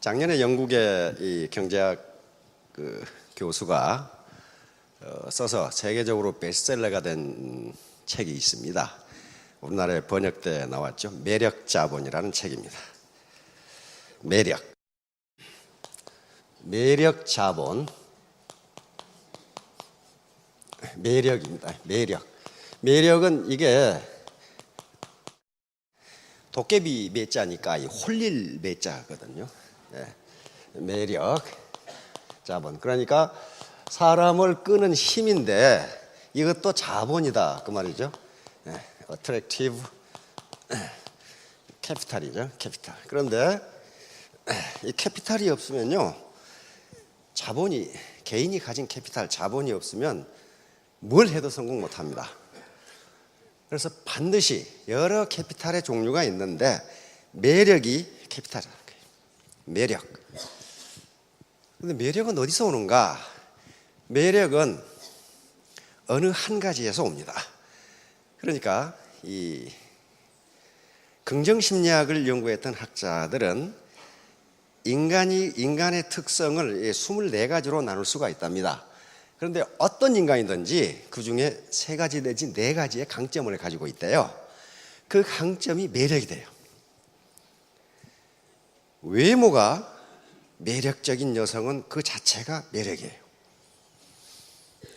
작년에 영국의 이 경제학 교수가 써서 세계적으로 베스트셀러가 된 책이 있습니다. 우리나라에 번역돼 나왔죠. 매력자본이라는 책입니다. 매력자본, 매력입니다. 매력은 이게 도깨비 매자니까 홀릴 매자거든요. 매력, 자본. 그러니까 사람을 끄는 힘인데 이것도 자본이다 그 말이죠. attractive 캐피탈이죠. 캐피탈. 그런데 이 캐피탈이 없으면요, 자본이, 개인이 가진 캐피탈, 자본이 없으면 뭘 해도 성공 못합니다. 그래서 반드시 여러 캐피탈의 종류가 있는데 매력이 캐피탈이라는 거예요. 매력. 근데 매력은 어디서 오는가? 매력은 어느 한 가지에서 옵니다. 그러니까 이 긍정심리학을 연구했던 학자들은 인간의 특성을 24가지로 나눌 수가 있답니다. 그런데 어떤 인간이든지 그 중에 3가지 내지 4가지의 강점을 가지고 있대요. 그 강점이 매력이 돼요. 외모가 매력적인 여성은 그 자체가 매력이에요.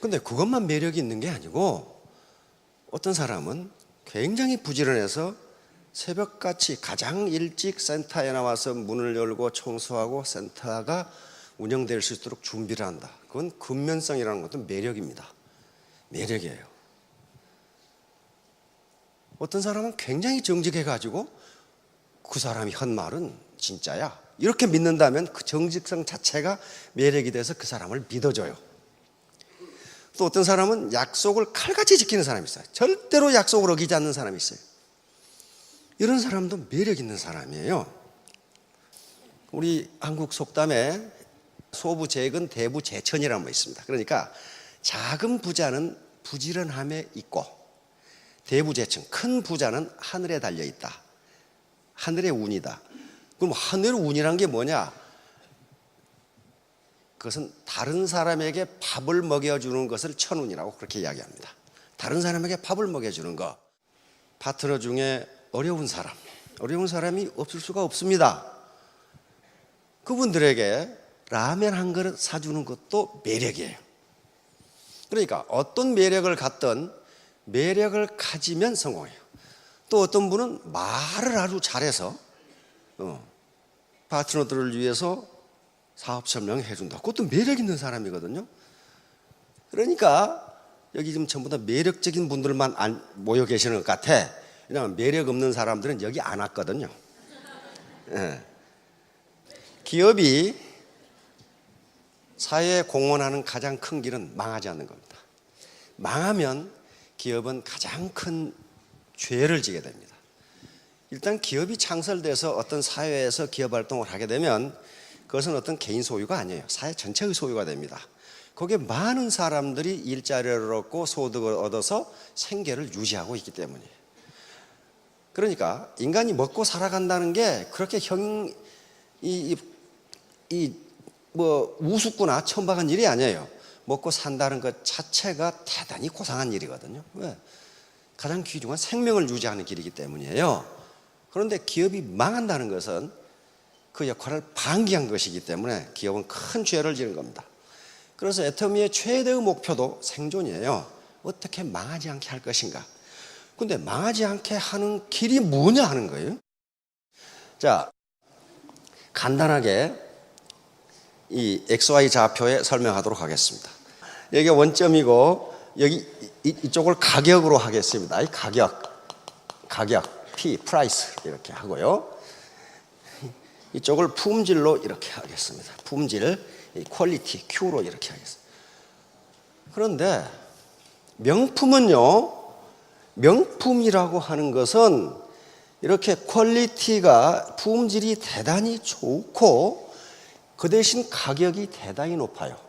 근데 그것만 매력이 있는 게 아니고 어떤 사람은 굉장히 부지런해서 새벽같이 가장 일찍 센터에 나와서 문을 열고 청소하고 센터가 운영될 수 있도록 준비를 한다. 그건 근면성이라는 것도 매력입니다. 매력이에요. 어떤 사람은 굉장히 정직해가지고 그 사람이 한 말은 진짜야, 이렇게 믿는다면 그 정직성 자체가 매력이 돼서 그 사람을 믿어줘요. 또 어떤 사람은 약속을 칼같이 지키는 사람이 있어요. 절대로 약속을 어기지 않는 사람이 있어요. 이런 사람도 매력 있는 사람이에요. 우리 한국 속담에 소부재근 대부재천이라는 거 있습니다. 그러니까 작은 부자는 부지런함에 있고 대부재천, 큰 부자는 하늘에 달려 있다. 하늘의 운이다. 그럼 하늘의 운이란 게 뭐냐? 그것은 다른 사람에게 밥을 먹여주는 것을 천운이라고 그렇게 이야기합니다. 다른 사람에게 밥을 먹여주는 것. 파트너 중에 어려운 사람이 없을 수가 없습니다. 그분들에게 라면 한 그릇 사주는 것도 매력이에요. 그러니까 어떤 매력을 갖든 매력을 가지면 성공해요. 또 어떤 분은 말을 아주 잘해서 파트너들을 위해서 사업 설명해 준다. 그것도 매력 있는 사람이거든요. 그러니까 여기 지금 전부 다 매력적인 분들만 모여 계시는 것 같아. 왜냐하면 매력 없는 사람들은 여기 안 왔거든요. 기업이 사회에 공헌하는 가장 큰 길은 망하지 않는 겁니다. 망하면 기업은 가장 큰 죄를 지게 됩니다. 일단 기업이 창설돼서 어떤 사회에서 기업 활동을 하게 되면 그것은 어떤 개인 소유가 아니에요. 사회 전체의 소유가 됩니다. 거기에 많은 사람들이 일자리를 얻고 소득을 얻어서 생계를 유지하고 있기 때문이에요. 그러니까 인간이 먹고 살아간다는 게 그렇게 우습거나 천박한 일이 아니에요. 먹고 산다는 것 자체가 대단히 고상한 일이거든요. 왜? 가장 귀중한 생명을 유지하는 길이기 때문이에요. 그런데 기업이 망한다는 것은 그 역할을 방기한 것이기 때문에 기업은 큰 죄를 지는 겁니다. 그래서 애터미의 최대의 목표도 생존이에요. 어떻게 망하지 않게 할 것인가. 근데 망하지 않게 하는 길이 뭐냐 하는 거예요. 자, 간단하게 이 XY 좌표에 설명하도록 하겠습니다. 여기 원점이고 여기 이쪽을 가격으로 하겠습니다. 이 가격 P, price 이렇게 하고요. 이쪽을 품질로 이렇게 하겠습니다. 품질, 퀄리티, Q로 이렇게 하겠습니다. 그런데 명품이라고 하는 것은 이렇게 퀄리티가, 품질이 대단히 좋고 그 대신 가격이 대단히 높아요.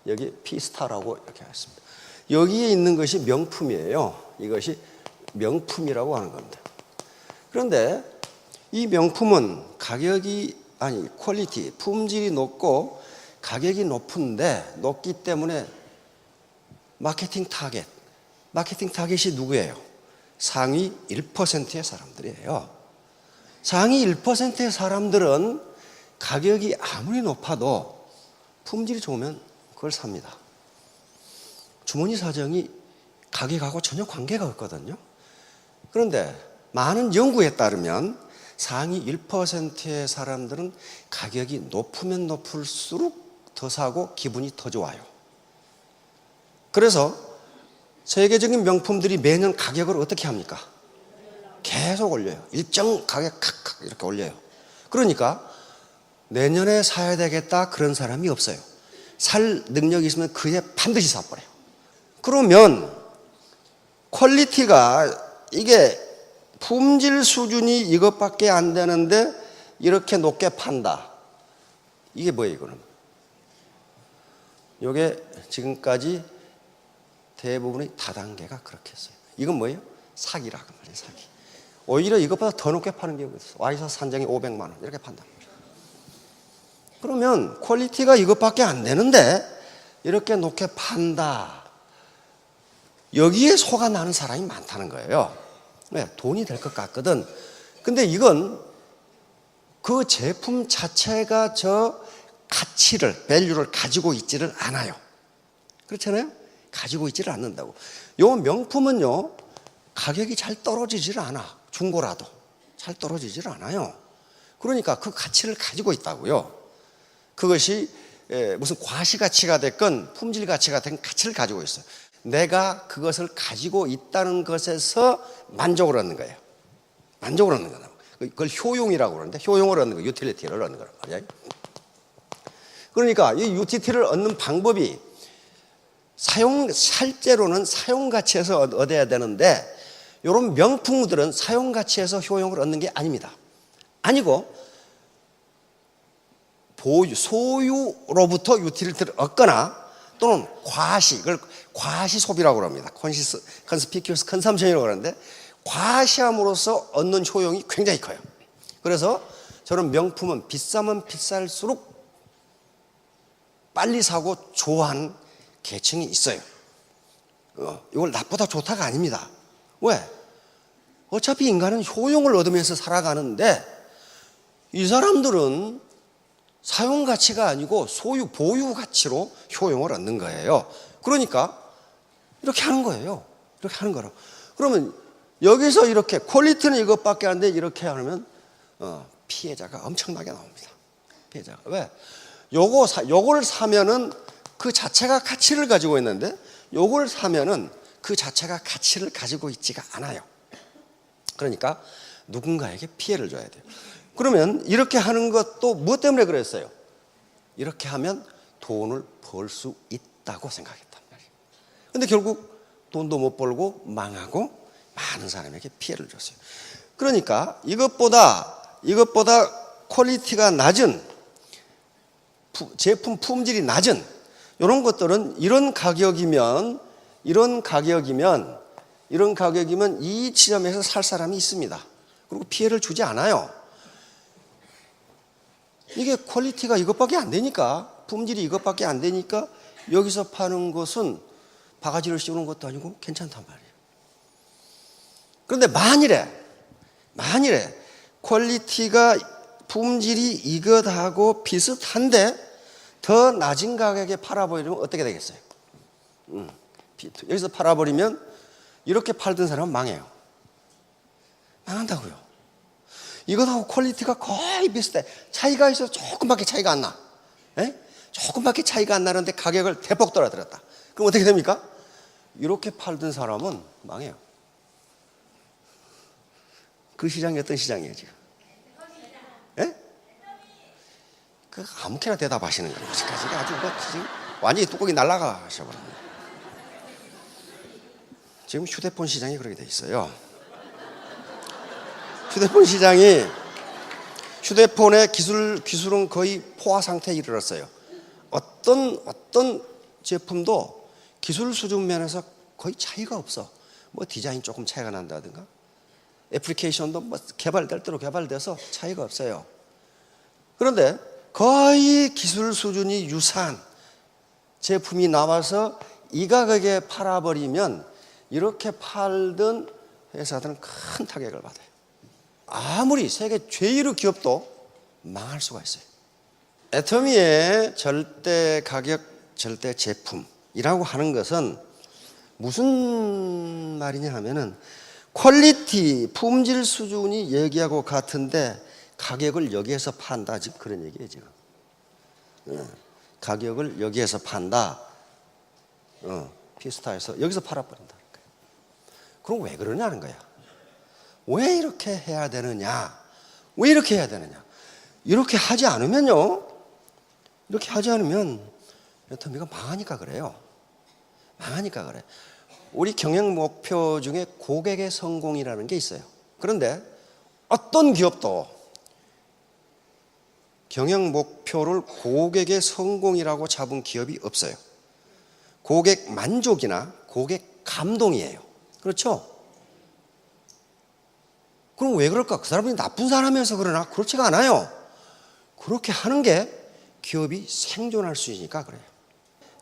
여기 P스타라고 이렇게 하겠습니다. 여기에 있는 것이 명품이에요. 이것이 명품이라고 하는 겁니다. 그런데 이 명품은 가격이 퀄리티, 품질이 높고 가격이 높기 때문에 마케팅 타겟이 누구예요? 상위 1%의 사람들이에요. 상위 1%의 사람들은 가격이 아무리 높아도 품질이 좋으면 그걸 삽니다. 주머니 사정이 가격하고 전혀 관계가 없거든요. 그런데 많은 연구에 따르면 상위 1%의 사람들은 가격이 높으면 높을수록 더 사고 기분이 더 좋아요. 그래서 세계적인 명품들이 매년 가격을 어떻게 합니까? 계속 올려요. 일정 가격 칵칵 이렇게 올려요. 그러니까 내년에 사야 되겠다 그런 사람이 없어요. 살 능력이 있으면 그에 반드시 사버려요. 그러면 퀄리티가 이게 품질 수준이 이것밖에 안 되는데 이렇게 높게 판다. 이게 뭐예요, 이거는? 이게 지금까지 대부분의 다단계가 그렇게 했어요. 이건 뭐예요? 사기라고 말이에요, 사기. 오히려 이것보다 더 높게 파는 경우가 있어요. 와이셔츠 한 장에 500만 원 이렇게 판단 말이에요. 그러면 퀄리티가 이것밖에 안 되는데 이렇게 높게 판다. 여기에 속아 나는 사람이 많다는 거예요. 왜? 돈이 될 것 같거든. 근데 이건 그 제품 자체가 저 가치를, 밸류를 가지고 있지를 않아요. 그렇잖아요? 가지고 있지를 않는다고. 요 명품은요, 가격이 잘 떨어지질 않아. 중고라도 잘 떨어지질 않아요. 그러니까 그 가치를 가지고 있다고요. 그것이 무슨 과시가치가 됐건 품질 가치가 됐건 가치를 가지고 있어요. 내가 그것을 가지고 있다는 것에서 만족을 얻는 거예요. 만족을 얻는 거다. 그걸 효용이라고 그러는데 효용을 얻는 거, 유틸리티를 얻는 거란 말이에요. 그러니까 이 유틸리티를 얻는 방법이 실제로는 사용 가치에서 얻어야 되는데 이런 명품들은 사용 가치에서 효용을 얻는 게 아닙니다. 아니고 소유로부터 유틸리티를 얻거나 또는 그걸 과시 소비라고 합니다. 컨스피큐어스 컨섬션이라고 하는데 과시함으로써 얻는 효용이 굉장히 커요. 그래서 저는 명품은 비싸면 비쌀수록 빨리 사고 좋아하는 계층이 있어요. 이걸 나쁘다 좋다가 아닙니다. 왜? 어차피 인간은 효용을 얻으면서 살아가는데 이 사람들은 사용 가치가 아니고 보유 가치로 효용을 얻는 거예요. 그러니까 이렇게 하는 거예요. 이렇게 하는 거라고. 그러면 여기서 이렇게 퀄리티는 이것밖에 안 돼 이렇게 하면 피해자가 엄청나게 나옵니다. 피해자가. 왜? 요걸 사면은 그 자체가 가치를 가지고 있는데 요걸 사면은 그 자체가 가치를 가지고 있지가 않아요. 그러니까 누군가에게 피해를 줘야 돼요. 그러면 이렇게 하는 것도 무엇 때문에 그랬어요? 이렇게 하면 돈을 벌 수 있다고 생각했단 말이에요. 근데 결국 돈도 못 벌고 망하고 많은 사람에게 피해를 줬어요. 그러니까 이것보다 퀄리티가 낮은 제품 품질이 낮은 이런 것들은 이런 가격이면 이 지점에서 살 사람이 있습니다. 그리고 피해를 주지 않아요. 이게 퀄리티가 이것밖에 안 되니까, 품질이 이것밖에 안 되니까 여기서 파는 것은 바가지를 씌우는 것도 아니고 괜찮단 말이에요. 그런데 만일에 퀄리티가 품질이 이것하고 비슷한데 더 낮은 가격에 팔아버리면 어떻게 되겠어요? 여기서 팔아버리면 이렇게 팔던 사람은 망해요. 망한다고요. 이것하고 퀄리티가 거의 비슷해. 차이가 있어서 조금밖에 차이가 안 나. 조금밖에 차이가 안 나는데 가격을 대폭 떨어뜨렸다. 그럼 어떻게 됩니까? 이렇게 팔던 사람은 망해요. 그 시장이 어떤 시장이에요, 지금? 그 아무렇게나 대답하시는 거예요. 지금까지가 아주 지금 완전히 뚜껑이 날아가셔버렸네요. 지금 휴대폰 시장이 그렇게 돼 있어요. 휴대폰 시장이 휴대폰의 기술은 거의 포화 상태에 이르렀어요. 어떤 제품도 기술 수준 면에서 거의 차이가 없어. 뭐 디자인 조금 차이가 난다든가 애플리케이션도 뭐 개발될 대로 개발돼서 차이가 없어요. 그런데 거의 기술 수준이 유사한 제품이 나와서 이 가격에 팔아버리면 이렇게 팔던 회사들은 큰 타격을 받아요. 아무리 세계 제1위 기업도 망할 수가 있어요. 애터미의 절대 가격, 절대 제품이라고 하는 것은 무슨 말이냐 하면은 퀄리티, 품질 수준이 여기하고 같은데 가격을 여기에서 판다. 지금 그런 얘기예요, 지금. 가격을 여기에서 판다. 피스타에서 여기서 팔아버린다. 그럼 왜 그러냐는 거야. 왜 이렇게 해야 되느냐? 왜 이렇게 해야 되느냐? 이렇게 하지 않으면요. 이렇게 하지 않으면 애터미가 망하니까 그래요. 망하니까 그래. 우리 경영 목표 중에 고객의 성공이라는 게 있어요. 그런데 어떤 기업도 경영 목표를 고객의 성공이라고 잡은 기업이 없어요. 고객 만족이나 고객 감동이에요. 그렇죠? 그럼 왜 그럴까? 그 사람이 나쁜 사람이어서 그러나? 그렇지가 않아요. 그렇게 하는 게 기업이 생존할 수 있으니까 그래요.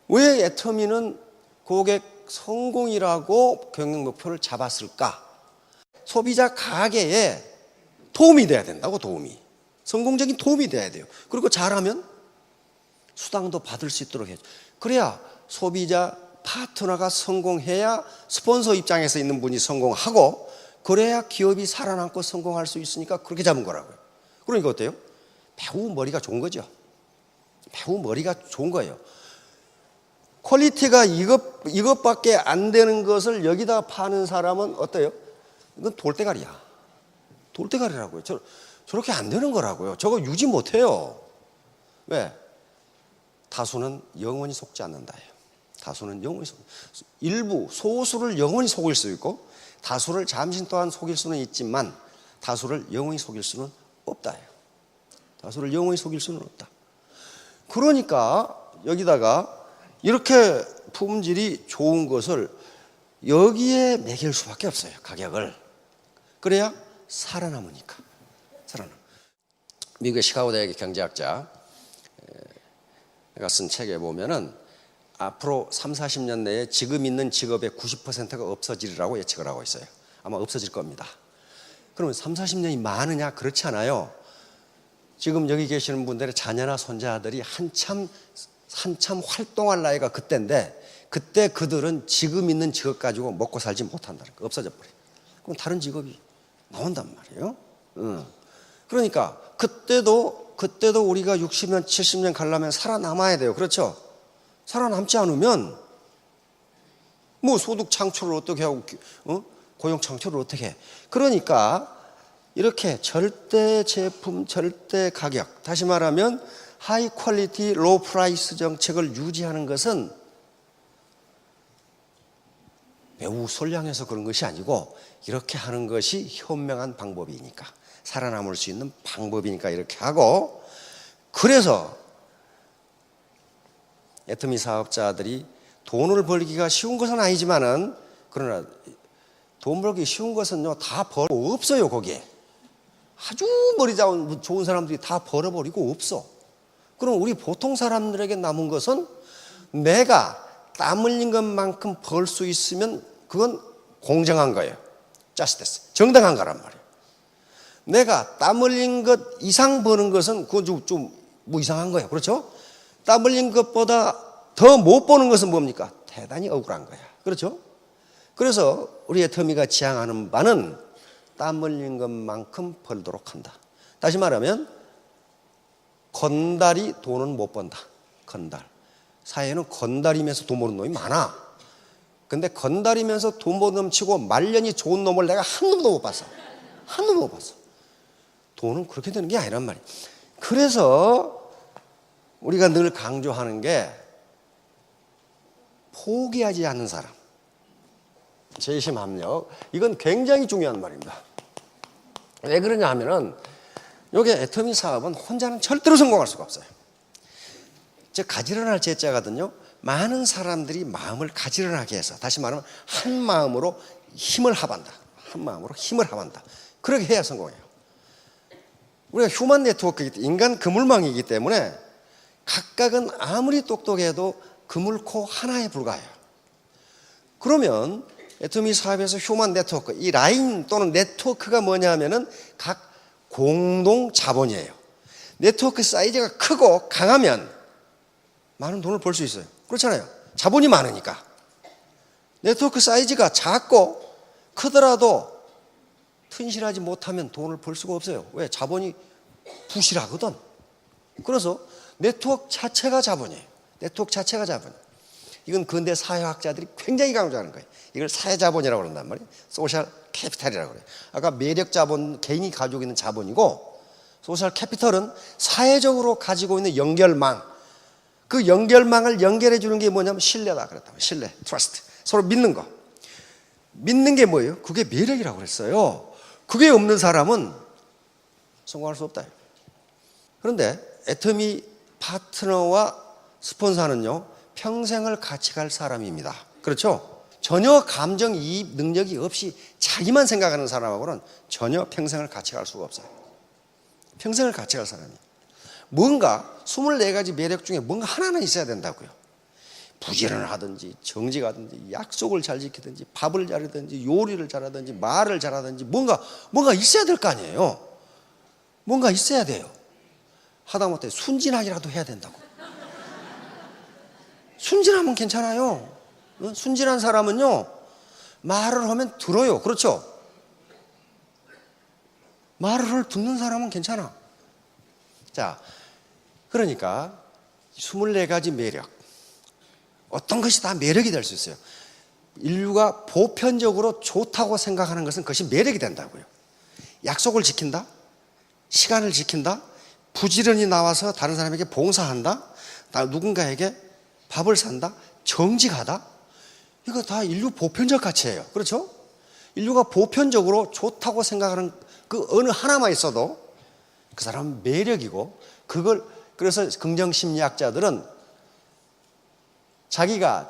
왜 애터미는 고객 성공이라고 경영 목표를 잡았을까? 소비자 가게에 도움이 돼야 된다고, 도움이. 성공적인 도움이 돼야 돼요. 그리고 잘하면 수당도 받을 수 있도록 해야죠. 그래야 소비자 파트너가 성공해야 스폰서 입장에서 있는 분이 성공하고, 그래야 기업이 살아남고 성공할 수 있으니까 그렇게 잡은 거라고요. 그러니까 어때요? 매우 머리가 좋은 거죠. 매우 머리가 좋은 거예요. 퀄리티가 이것밖에 안 되는 것을 여기다 파는 사람은 어때요? 이건 돌대가리야. 돌대가리라고요. 저렇게 안 되는 거라고요. 저거 유지 못해요. 왜? 다수는 영원히 속지 않는다예요. 다수는 영원히 일부 소수를 영원히 속일 수 있고 다수를 잠시 동안 속일 수는 있지만 다수를 영원히 속일 수는 없다예요. 다수를 영원히 속일 수는 없다. 그러니까 여기다가 이렇게 품질이 좋은 것을 여기에 매길 수밖에 없어요. 가격을. 그래야 살아남으니까. 미국의 시카고 대학의 경제학자가 쓴 책에 보면은 앞으로 3, 40년 내에 지금 있는 직업의 90%가 없어지리라고 예측을 하고 있어요. 아마 없어질 겁니다. 그러면 3, 40년이 많으냐? 그렇지 않아요. 지금 여기 계시는 분들의 자녀나 손자들이 한참 활동할 나이가 그때인데, 그때 그들은 지금 있는 직업 가지고 먹고 살지 못한다는 거, 없어져 버려요. 그럼 다른 직업이 나온단 말이에요. 그러니까 그때도 우리가 60년, 70년 가려면 살아남아야 돼요. 그렇죠? 살아남지 않으면 뭐 소득 창출을 어떻게 하고 고용 창출을 어떻게 해. 그러니까 이렇게 절대 제품, 절대 가격, 다시 말하면 하이 퀄리티, 로우 프라이스 정책을 유지하는 것은 매우 선량해서 그런 것이 아니고 이렇게 하는 것이 현명한 방법이니까, 살아남을 수 있는 방법이니까 이렇게 하고, 그래서 애터미 사업자들이 돈을 벌기가 쉬운 것은 아니지만은, 그러나 돈 벌기 쉬운 것은요 다 벌고 없어요. 거기에 아주 머리 좋은 사람들이 다 벌어버리고 없어. 그럼 우리 보통 사람들에게 남은 것은 내가 땀 흘린 것만큼 벌 수 있으면 그건 공정한 거예요. justice, 정당한 거란 말이에요. 내가 땀 흘린 것 이상 버는 것은 그건 좀 뭐 이상한 거예요. 그렇죠? 땀 흘린 것보다 더 못 버는 것은 뭡니까? 대단히 억울한 거야. 그렇죠? 그래서 우리 애터미가 지향하는 바는 땀 흘린 것만큼 벌도록 한다. 다시 말하면 건달이 돈은 못 번다. 건달. 사회에는 건달이면서 돈 버는 놈이 많아. 근데 건달이면서 돈 못 넘치고 말년이 좋은 놈을 내가 한 놈도 못 봤어. 한 놈도 못 봤어. 돈은 그렇게 되는 게 아니란 말이야. 그래서 우리가 늘 강조하는 게 포기하지 않는 사람. 재심합력. 이건 굉장히 중요한 말입니다. 왜 그러냐 하면은 여기 애터미 사업은 혼자는 절대로 성공할 수가 없어요. 즉 가지런할 제자거든요. 많은 사람들이 마음을 가지런하게 해서, 다시 말하면 한 마음으로 힘을 합한다. 한 마음으로 힘을 합한다. 그렇게 해야 성공해요. 우리가 휴먼 네트워크이기 때문에 인간 그물망이기 때문에 각각은 아무리 똑똑해도 그물코 하나에 불과해요. 그러면 애터미 사업에서 휴먼 네트워크, 이 라인 또는 네트워크가 뭐냐 하면은 각 공동 자본이에요. 네트워크 사이즈가 크고 강하면 많은 돈을 벌 수 있어요. 그렇잖아요. 자본이 많으니까. 네트워크 사이즈가 작고 크더라도 튼실하지 못하면 돈을 벌 수가 없어요. 왜? 자본이 부실하거든. 그래서 네트워크 자체가 자본이에요. 네트워크 자체가 자본이에요. 이건 근대 사회학자들이 굉장히 강조하는 거예요. 이걸 사회자본이라고 그런단 말이에요. 소셜 캐피탈이라고 그래요. 아까 매력 자본, 개인이 가지고 있는 자본이고, 소셜 캐피털은 사회적으로 가지고 있는 연결망, 그 연결망을 연결해 주는 게 뭐냐면 신뢰다 그랬다고. 신뢰, 트러스트. 서로 믿는 거. 믿는 게 뭐예요? 그게 매력이라고 그랬어요. 그게 없는 사람은 성공할 수 없다. 그런데 애터미 파트너와 스폰서는요, 평생을 같이 갈 사람입니다. 그렇죠? 전혀 감정이입 능력이 없이 자기만 생각하는 사람하고는 전혀 평생을 같이 갈 수가 없어요. 평생을 같이 갈 사람이. 뭔가 24가지 매력 중에 뭔가 하나는 있어야 된다고요. 부지런을 하든지 정직을 하든지 약속을 잘 지키든지 밥을 잘하든지 요리를 잘하든지 말을 잘하든지 뭔가 있어야 될 거 아니에요. 뭔가 있어야 돼요. 하다못해 순진하기라도 해야 된다고. 순진하면 괜찮아요. 순진한 사람은요, 말을 하면 들어요. 그렇죠? 말을 듣는 사람은 괜찮아. 자, 그러니까 24가지 매력, 어떤 것이 다 매력이 될 수 있어요. 인류가 보편적으로 좋다고 생각하는 것은 그것이 매력이 된다고요. 약속을 지킨다, 시간을 지킨다, 부지런히 나와서 다른 사람에게 봉사한다, 누군가에게 밥을 산다, 정직하다, 이거 다 인류 보편적 가치예요. 그렇죠? 인류가 보편적으로 좋다고 생각하는 그 어느 하나만 있어도 그 사람은 매력이고, 그래서 긍정심리학자들은 자기가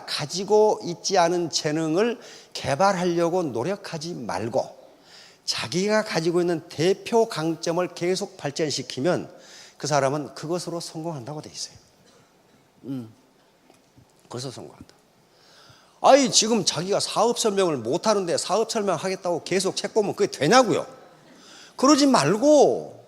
가지고 있지 않은 재능을 개발하려고 노력하지 말고 자기가 가지고 있는 대표 강점을 계속 발전시키면 그 사람은 그것으로 성공한다고 돼 있어요. 그래서 성공한다. 아니, 지금 자기가 사업 설명을 못 하는데 사업 설명하겠다고 계속 책 보면 그게 되냐고요? 그러지 말고,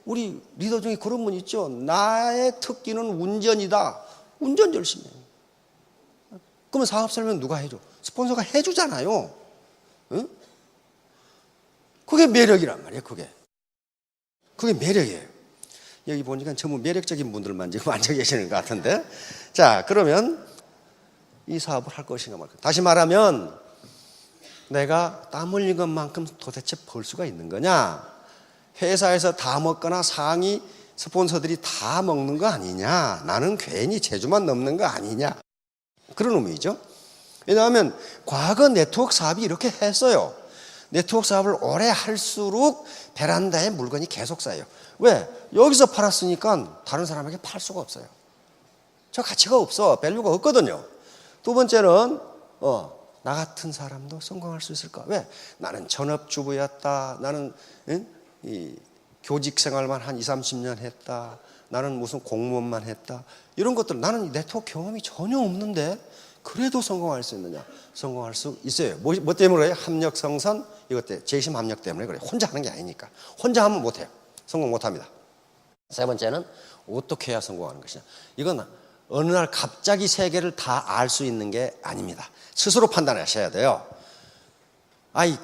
우리 리더 중에 그런 분 있죠. 나의 특기는 운전이다. 운전 열심히 해요. 그러면 사업 설명 누가 해줘? 스폰서가 해주잖아요. 응? 그게 매력이란 말이에요. 그게 매력이에요. 여기 보니까 전부 매력적인 분들만 지금 앉아 계시는 것 같은데. 자, 그러면 이 사업을 할 것인가 말까. 다시 말하면 내가 땀 흘린 것만큼 도대체 벌 수가 있는 거냐? 회사에서 다 먹거나 상위 스폰서들이 다 먹는 거 아니냐? 나는 괜히 제주만 넘는 거 아니냐? 그런 의미죠. 왜냐하면 과거 네트워크 사업이 이렇게 했어요. 네트워크 사업을 오래 할수록 베란다에 물건이 계속 쌓여요. 왜? 여기서 팔았으니까 다른 사람에게 팔 수가 없어요. 저 가치가 없어. 밸류가 없거든요. 두 번째는 나 같은 사람도 성공할 수 있을까? 왜? 나는 전업주부였다. 나는 이 교직 생활만 한 20, 30년 했다. 나는 무슨 공무원만 했다. 이런 것들, 나는 네트워크 경험이 전혀 없는데 그래도 성공할 수 있느냐? 성공할 수 있어요. 뭐 때문에 그래요? 합력 성선, 이것 때문에, 재심 합력 때문에 그래요. 혼자 하는 게 아니니까. 혼자 하면 못해요. 성공 못합니다. 세 번째는 어떻게 해야 성공하는 것이냐? 이건 어느 날 갑자기 세계를 다 알 수 있는 게 아닙니다. 스스로 판단하셔야 돼요.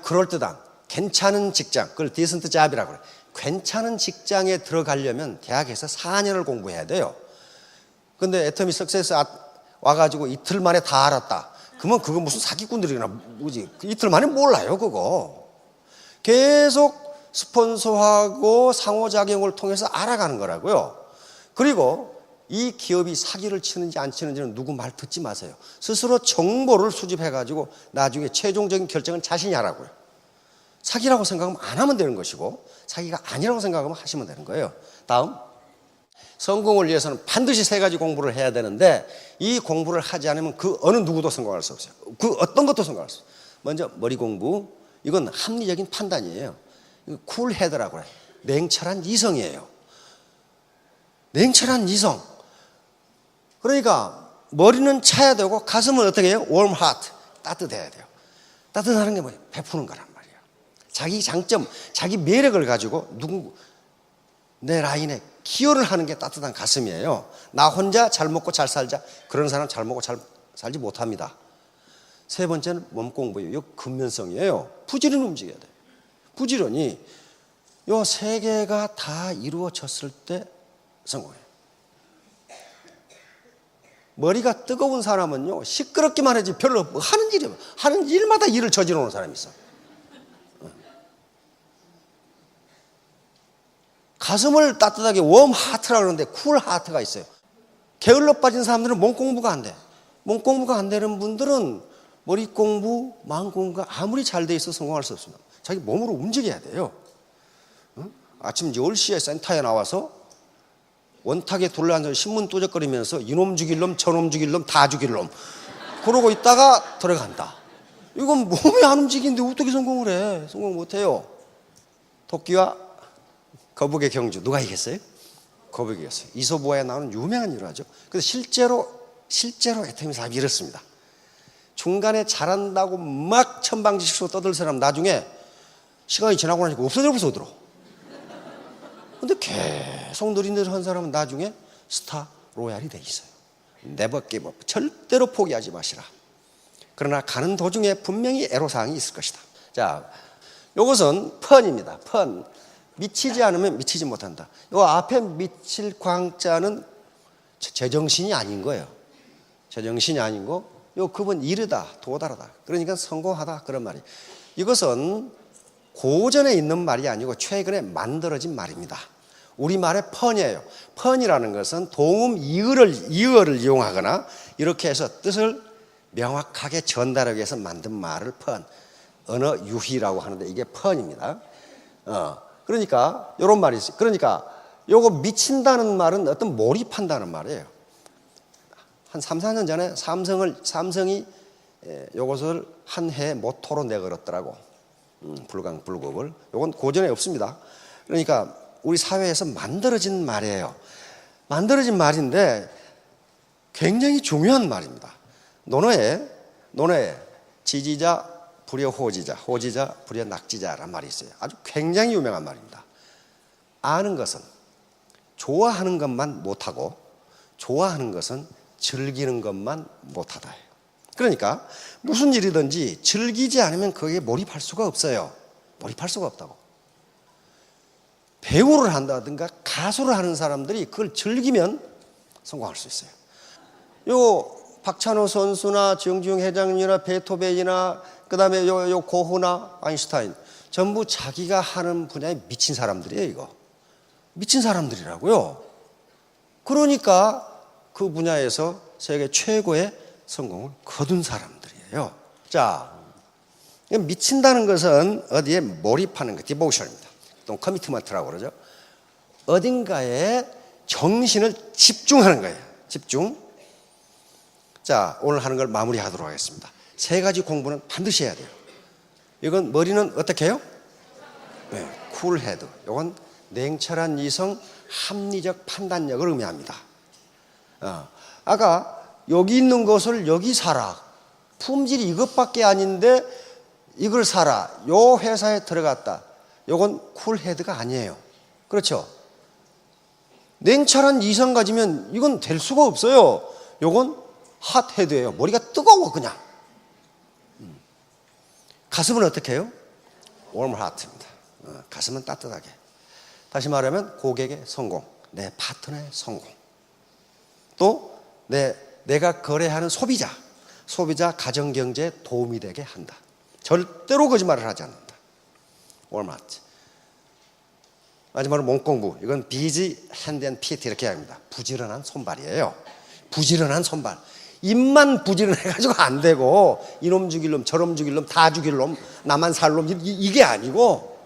그럴듯한 괜찮은 직장, 그걸 디센트 잡이라고 그래요. 괜찮은 직장에 들어가려면 대학에서 4년을 공부해야 돼요. 근데 애터미 석세스 와가지고 이틀 만에 다 알았다. 그러면 그거 무슨 사기꾼들이나 뭐지? 이틀 만에 몰라요, 그거. 계속 스폰서하고 상호작용을 통해서 알아가는 거라고요. 그리고 이 기업이 사기를 치는지 안 치는지는 누구 말 듣지 마세요. 스스로 정보를 수집해가지고 나중에 최종적인 결정은 자신이 하라고요. 사기라고 생각하면 안 하면 되는 것이고, 사기가 아니라고 생각하면 하시면 되는 거예요. 다음, 성공을 위해서는 반드시 3가지 공부를 해야 되는데, 이 공부를 하지 않으면 그 어느 누구도 성공할 수 없어요. 그 어떤 것도 성공할 수 없어요. 먼저 머리 공부. 이건 합리적인 판단이에요. 쿨헤드라고 해요. 냉철한 이성이에요. 냉철한 이성. 그러니까 머리는 차야 되고 가슴은 어떻게 해요? warm heart. 따뜻해야 돼요. 따뜻하는 게 뭐예요? 베푸는 거란 말이에요. 자기 장점, 자기 매력을 가지고 내 라인에 기여를 하는 게 따뜻한 가슴이에요. 나 혼자 잘 먹고 잘 살자. 그런 사람 잘 먹고 잘 살지 못합니다. 세 번째는 몸 공부예요. 이 근면성이에요. 부지런히 움직여야 돼요. 부지런히 이 세 개가 다 이루어졌을 때 성공해요. 머리가 뜨거운 사람은요, 시끄럽기만 하지 별로 하는 일마다 일을 저지르는 오는 사람이 있어. 가슴을 따뜻하게 웜 하트라 그러는데 쿨 하트가 있어요. 게을러 빠진 사람들은 몸 공부가 안 돼. 몸 공부가 안 되는 분들은 머리 공부, 마음 공부가 아무리 잘 돼 있어 성공할 수 없습니다. 자기 몸으로 움직여야 돼요. 아침 10시에 센터에 나와서 원탁에 둘러앉아 신문 뚜적거리면서 이놈 죽일 놈, 저놈 죽일 놈, 다 죽일 놈 그러고 있다가 들어간다. 이건 몸이 안 움직이는데 어떻게 성공을 해? 성공 못해요. 토끼와 거북의 경주 누가 이겼어요? 거북이 이겼어요. 이솝우화에 나오는 유명한 일화죠. 그래서 실제로 아르테미스가 이렇습니다. 중간에 잘한다고 막 천방지축으로 떠들 사람 나중에 시간이 지나고 나니까 없어져 버려. 근데 계속 느릿느릿한 사람은 나중에 스타 로얄이 돼 있어요. Never give up. 절대로 포기하지 마시라. 그러나 가는 도중에 분명히 애로사항이 있을 것이다. 자, 이것은 펀입니다. 펀. 미치지 않으면 미치지 못한다. 이 앞에 미칠 광자는 제정신이 아닌 거예요. 제정신이 아니고 요 급은 이르다, 도달하다. 그러니까 성공하다 그런 말이. 이것은 고전에 있는 말이 아니고 최근에 만들어진 말입니다. 우리말의 펀이에요. 펀이라는 것은 동음 이어를 이용하거나 이렇게 해서 뜻을 명확하게 전달하기 위해서 만든 말을 펀, 언어 유희라고 하는데 이게 펀입니다. 그러니까 이런 말이 있어요. 그러니까 요거 미친다는 말은 어떤 몰입한다는 말이에요. 한 3, 4년 전에 삼성이 요것을 한 해 모토로 내걸었더라고. 불강불급을. 요건 고전에 없습니다. 그러니까 우리 사회에서 만들어진 말이에요. 만들어진 말인데 굉장히 중요한 말입니다. 논어에 지지자 불여 호지자, 호지자 불여 낙지자라는 말이 있어요. 아주 굉장히 유명한 말입니다. 아는 것은 좋아하는 것만 못하고 좋아하는 것은 즐기는 것만 못하다. 그러니까 무슨 일이든지 즐기지 않으면 거기에 몰입할 수가 없어요. 몰입할 수가 없다고. 배우를 한다든가 가수를 하는 사람들이 그걸 즐기면 성공할 수 있어요. 요 박찬호 선수나 정주영 회장님이나 베토벤이나 그다음에 요 고흐나 아인슈타인 전부 자기가 하는 분야에 미친 사람들이에요. 이거 미친 사람들이라고요. 그러니까 그 분야에서 세계 최고의 성공을 거둔 사람들이에요. 자, 미친다는 것은 어디에 몰입하는 것, 디보션입니다. 또 커미트먼트라고 그러죠. 어딘가에 정신을 집중하는 거예요. 집중. 자, 오늘 하는 걸 마무리하도록 하겠습니다. 세 가지 공부는 반드시 해야 돼요. 이건 머리는 어떻게 해요? 네, 쿨헤드. 이건 냉철한 이성, 합리적 판단력을 의미합니다. 아까 여기 있는 것을 여기 사라. 품질이 이것밖에 아닌데 이걸 사라. 요 회사에 들어갔다. 요건 쿨헤드가 아니에요. 그렇죠? 냉철한 이성 가지면 이건 될 수가 없어요. 요건 핫헤드예요. 머리가 뜨거워 그냥. 가슴은 어떻게 해요? warm heart입니다. 가슴은 따뜻하게. 다시 말하면 고객의 성공, 내 파트너의 성공. 또 내가 거래하는 소비자 가정경제에 도움이 되게 한다. 절대로 거짓말을 하지 않는다. warm heart. 마지막으로 몸공부. 이건 busy hand and feet 이렇게 합니다. 부지런한 손발이에요. 부지런한 손발. 입만 부지런해가지고 안 되고 이놈 죽일 놈 저놈 죽일 놈 다 죽일 놈 나만 살 놈 이게 아니고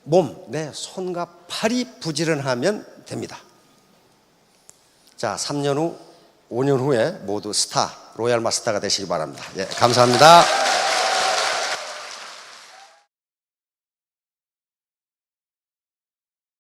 몸, 내 손과 팔이 부지런하면 됩니다. 자, 3년 후 5년 후에 모두 스타 로얄 마스터가 되시기 바랍니다. 예, 감사합니다.